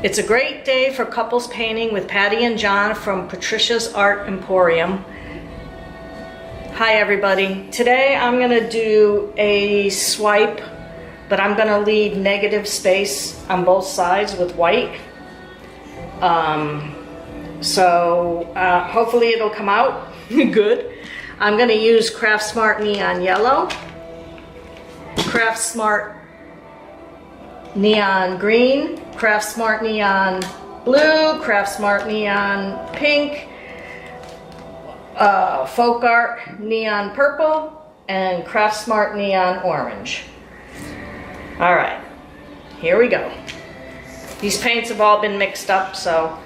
It's a great day for couples painting with Patty and John from Patricia's Art Emporium. Hi everybody. Today I'm gonna do a swipe, but I'm gonna leave negative space on both sides with white. Hopefully it'll come out good. I'm gonna use Craft Smart Neon Yellow, Craft Smart Neon Green, Craft Smart Neon Blue, Craft Smart Neon Pink, Folk Art Neon Purple, and Craft Smart Neon Orange. All right, here we go. These paints have all been mixed up, so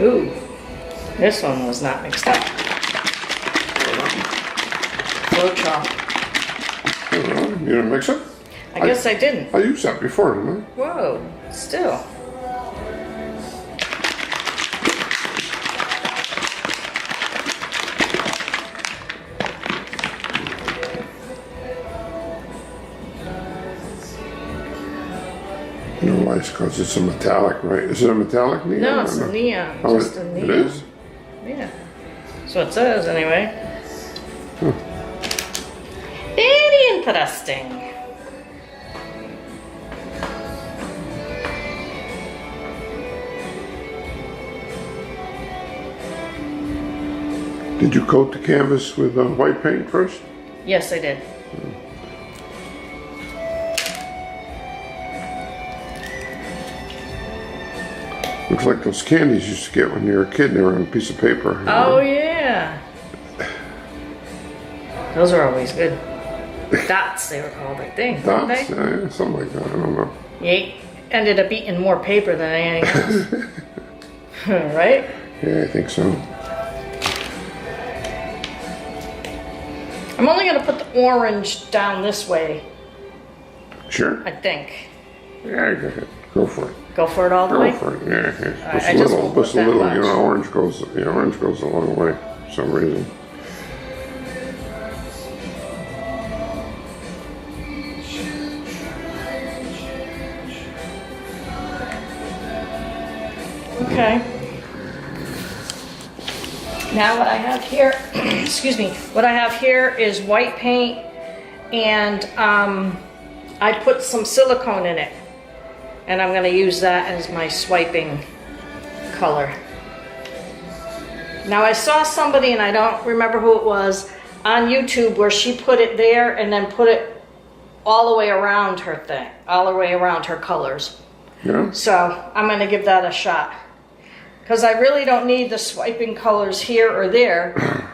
ooh, this one was not mixed up. Floetrol. You didn't mix it? I guess I didn't. I used that before, didn't I? Whoa, still. You know why? It's because it's a metallic, right? Is it a metallic neon? No, it's a neon. Oh, Just a neon. It is? Yeah. That's what it says, anyway. Very interesting. Did you coat the canvas with white paint first? Yes, I did. Looks like those candies you used to get when you were a kid. They were on a piece of paper. Oh, yeah. Those are always good. Dots, they were called, I think. Dots? Weren't they? Yeah, something like that. I don't know. You ended up eating more paper than anything else. Right? Yeah, I think so. I'm only going to put the orange down this way, Sure. I think. Yeah, go ahead. Go for it. Go for it all the way? Go for it. Yeah, yeah. I just won't put Just a that little. much. You know, orange goes a long way for some reason. Okay. Now what I have here, excuse me, what I have here is white paint, and I put some silicone in it. And I'm going to use that as my swiping color. Now I saw somebody, and I don't remember who it was, on YouTube where she put it there and then put it all the way around her thing, all the way around her colors. Yeah? So I'm going to give that a shot. Because I really don't need the swiping colors here or there,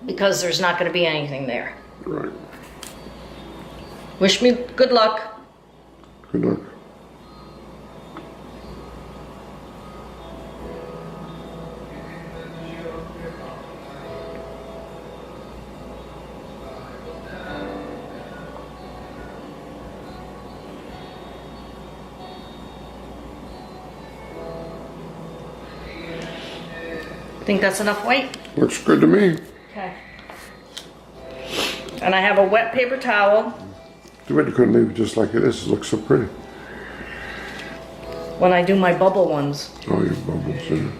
because there's not going to be anything there. Right. Wish me good luck. Good luck. Think that's enough white? Looks good to me. Okay. And I have a wet paper towel. Too bad you couldn't leave it just like it is. It looks so pretty. When I do my bubble ones Oh, your bubbles. Yeah.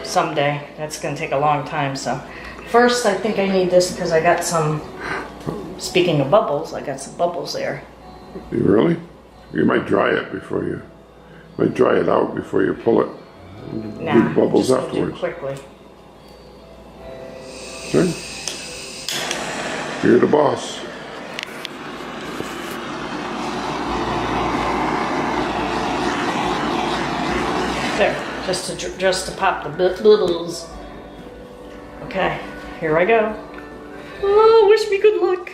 someday. That's going to take a long time, so. First, I think I need this because I got some, speaking of bubbles, I got some bubbles there. You really? You might dry it before you, might dry it out before you pull it. Nah, Do bubbles just gonna do it afterwards. quickly. Okay. You're the boss. There, just to pop the bubbles. Okay, here I go. Oh, wish me good luck.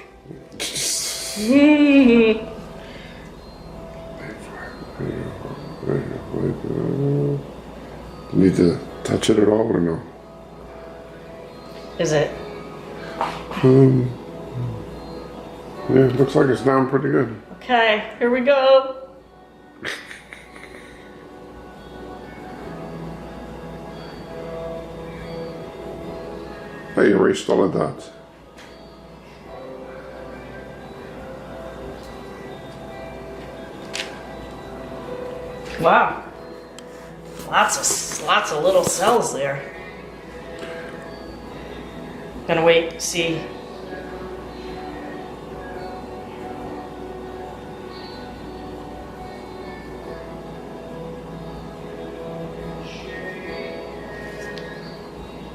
Need to touch it at all or no? Is it? Yeah, it looks like it's down pretty good. Okay, here we go. I erased all the dots. Wow. Lots of little cells there. Gonna wait, see.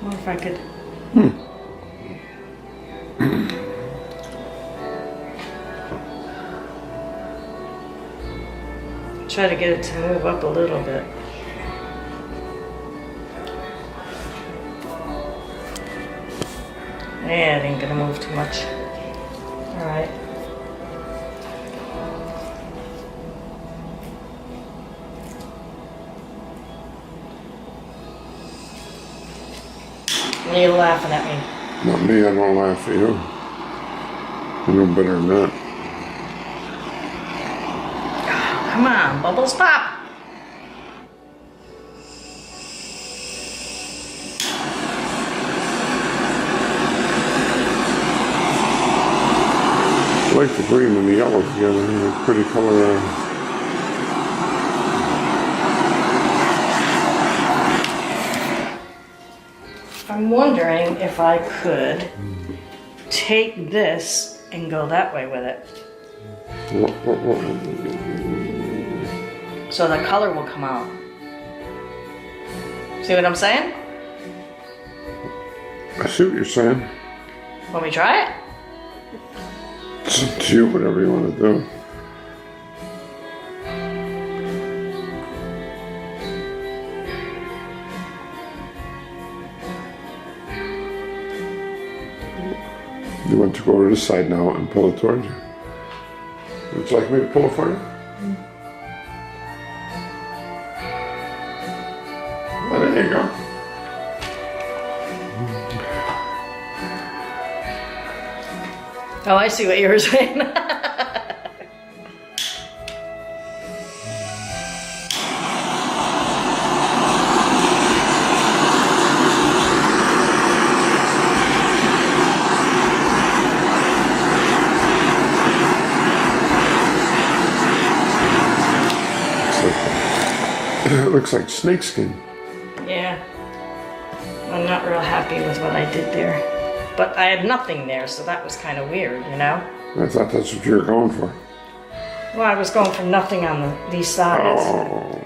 Or if I could. Try to get it to move up a little bit. Yeah, it ain't gonna move too much. All right. You're laughing at me. Not me, I don't laugh at you. You know better than that. Come on, bubbles pop. I like the green and the yellow together. They're pretty color. I'm wondering if I could take this and go that way with it. So the color will come out. See what I'm saying? I see what you're saying. Want me to try it? It's up to you, whatever you want to do. You want to go to the side now and pull it towards you? Would you like me to pull it for you? Well, there you go. Oh, I see what you were saying. It looks like snakeskin. Yeah. I'm not real happy with what I did there. But I had nothing there, so that was kind of weird, you know? I thought that's what you were going for. Well, I was going for nothing on these sides. Oh.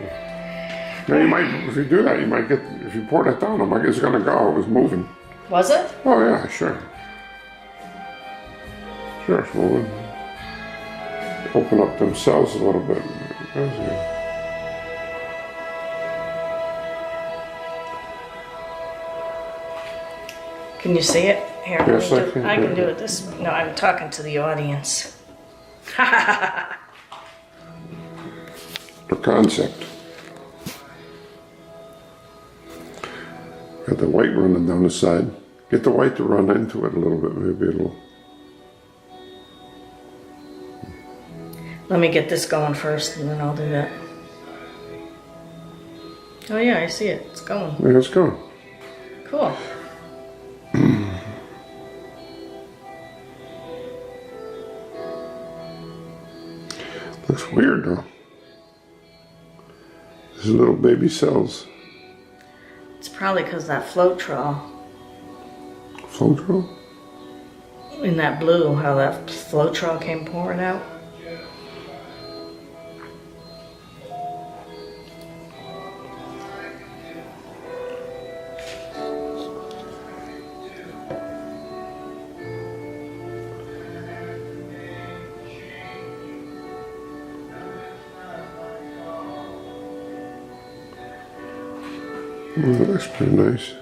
Now you might, if you do that, you might get, if you pour that down, I'm like, it's gonna go, it was moving. Was it? Oh yeah, sure. Sure, it's moving. Open up themselves a little bit. Can you see it? Here, Yes, let me I do, can I do can do it. it this way. No, I'm talking to the audience. The concept. Got the white running down the side. Get the white to run into it a little bit, maybe it'll. Let me get this going first, and then I'll do that. Oh yeah, I see it. It's going. Yeah, let's go. Cool. Looks weird though. There's little baby cells. It's probably because that Floetrol Floetrol? in that blue, how that Floetrol came pouring out. Oh, that looks pretty nice.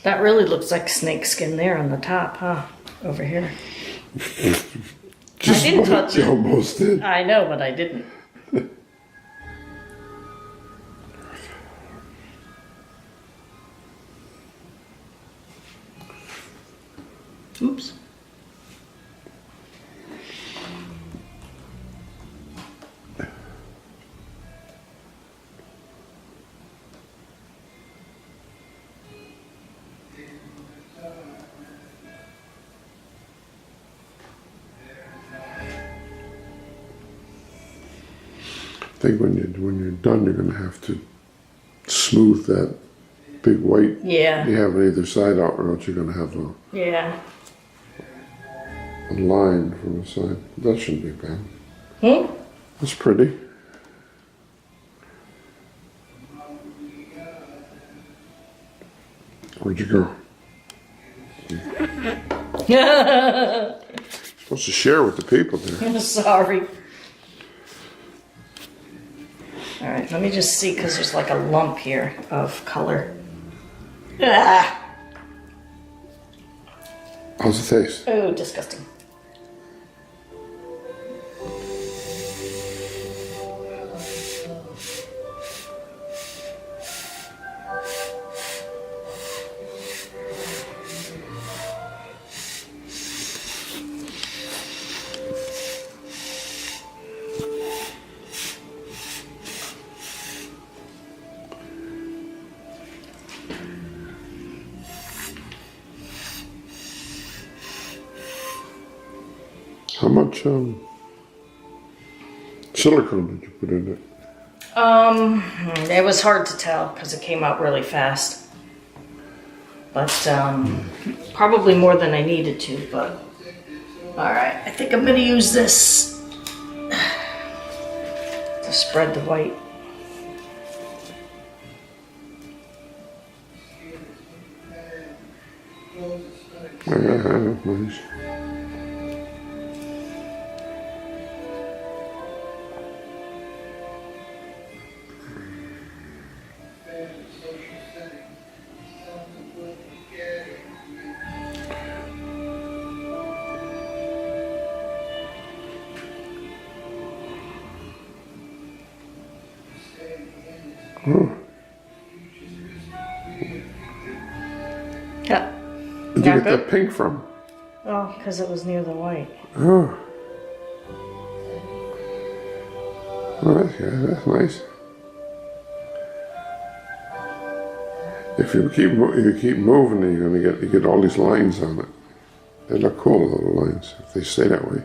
That really looks like snake skin there on the top, huh? Over here. Just I didn't touch you it. almost did. I know, but I didn't. Oops. I think when you're done, you're going to have to smooth that big white Yeah. you have on either side out, or else you're going to have Yeah. a line from the side. That shouldn't be bad. Hmm? That's pretty. Where'd you go? Supposed to share with the people there. I'm sorry. All right, let me just see, because there's like a lump here of color. Ah! How's it taste? Oh, disgusting. How much silicone did you put in it? It was hard to tell because it came out really fast. But probably more than I needed to, but all right. I think I'm gonna use this to spread the white. Nice. Oh, Yeah. where'd you get that pink from? Oh, because it was near the white. Oh. Oh, that's nice. If you keep moving, you're gonna get all these lines on it. They look cool, little lines, if they stay that way.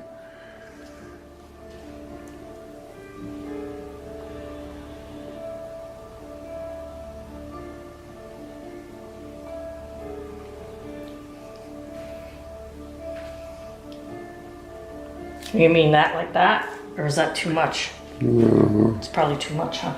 You mean that like that? Or is that too much? No. It's probably too much, huh?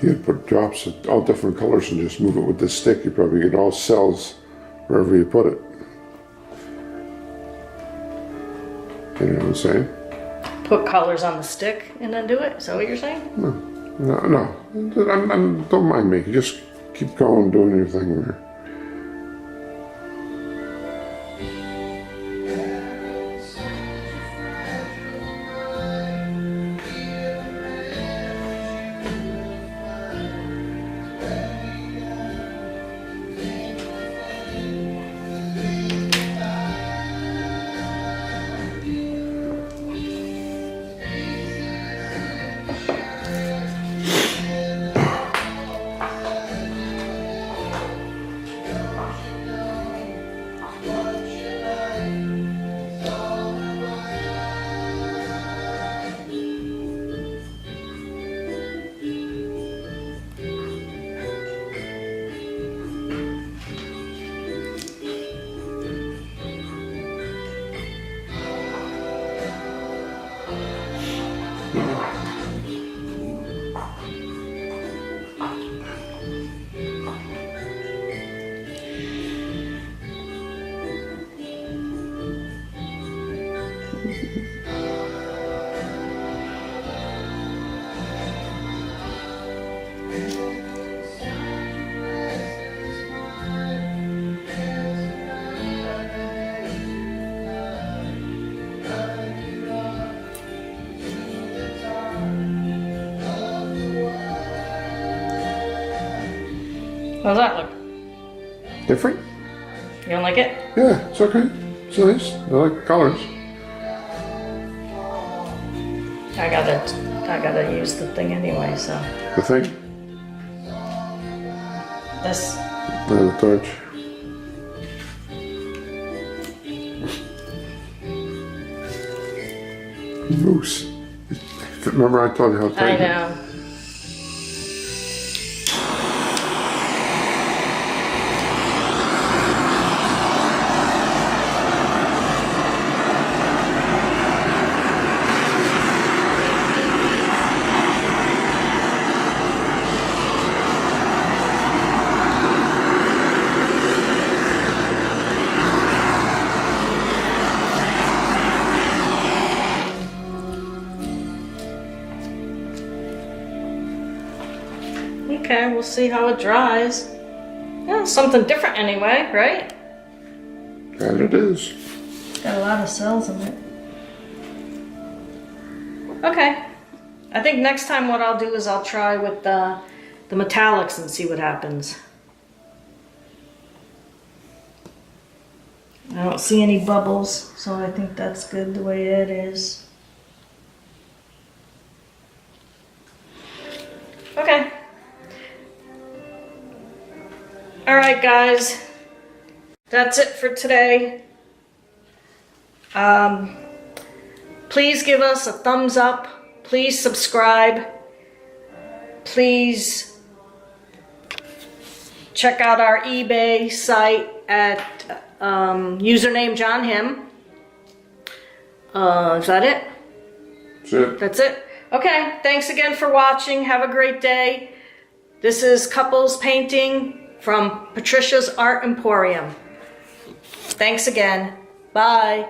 You could put drops of all different colors and just move it with this stick. You probably get all cells wherever you put it. You know what I'm saying? Put colors on the stick and then do it? Is that what you're saying? No. Don't mind me. Just keep going, doing your thing there. How's that look? Different? You don't like it? Yeah, it's okay. It's nice. I like the colors. I gotta use the thing anyway, so. The thing? This. And the torch. Moose. Remember I told you how tight? I know. Okay, we'll see how it dries. Yeah, something different anyway, right? And it is. Got a lot of cells in it. Okay. I think next time what I'll do is I'll try with the metallics and see what happens. I don't see any bubbles, so I think that's good the way it is. Okay. All right, guys. That's it for today. Please give us a thumbs up. Please subscribe. Please check out our eBay site at username johnhimm. Is that it? That's it. That's it? Okay, thanks again for watching. Have a great day. This is Couples Painting from Patricia's Art Emporium. Thanks again. Bye.